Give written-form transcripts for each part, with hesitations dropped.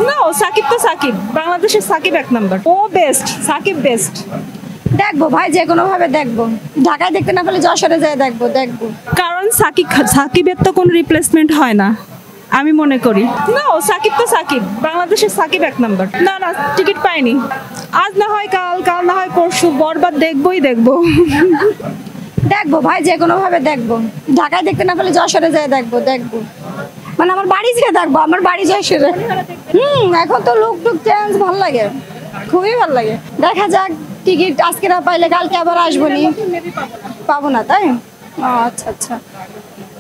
না, ও সাকিব তো সাকিব, বাংলাদেশের সাকিব এক নাম্বার, ও বেস্ট, সাকিব বেস্ট। দেখবো ভাই, যে কোনো ভাবে দেখবো। ঢাকায় দেখতে না পেলে যশোরে যায় দেখবো। কারণ সাকিবের তো কোনো রিপ্লেসমেন্ট হয় না আমি মনে করি। না, ও সাকিব তো সাকিব, বাংলাদেশের সাকিব এক নাম্বার। না না, টিকিট পাইনি। আজ না হয় কাল, কাল না হয় পরশু, বরবাদ দেখবই দেখবো। দেখবো ভাই, যে কোনো ভাবে দেখবো। ঢাকায় দেখতে না পেলে যশোরে যায় দেখবো। মানে আমার বাড়ি যেয়ে দেখবো, আমার বাড়ি যশোরে। এখন তো লুক টুক চেঞ্জ, ভালো লাগে, খুবই ভালো লাগে। দেখা যাক, টিকিট আজকে না পাইলে কালকে আবার আসবো নি। পাবো না তাই? আচ্ছা।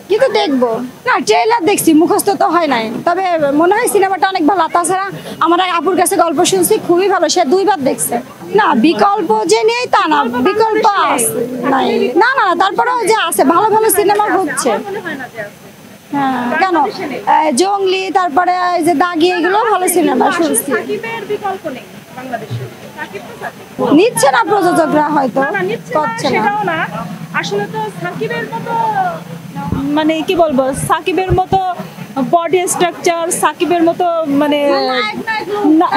কিন্তু দেখবো না, ট্রেলার দেখছি, মুখস্থ তো হয় নাই, তবে মনে হয় সিনেমাটা অনেক ভালো। তাছাড়া আমার এক আপুর কাছে গল্প শুনছি, খুবই ভালো, সে 2বার দেখছে। না বিকল্প যে নেই তা না, বিকল্প নাই। না, তারপরেও যে আছে, ভালো ভালো সিনেমা হচ্ছে। হ্যাঁ, কেন জঙ্গলি, তারপরে যে দাগি, এগুলো ভালো সিনেমা শুনছি। নিচ্ছে না প্রযোজকরা, হয়তো করছে না। আসলে তো সাকিবের মতো, মানে কি বলবো, সাকিবের মতো বডি স্ট্রাকচার, সাকিবের মতো মানে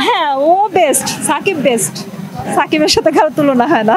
হ্যাঁ, ও বেস্ট, সাকিব বেস্ট, সাকিবের সাথে কারো তুলনা হয় না।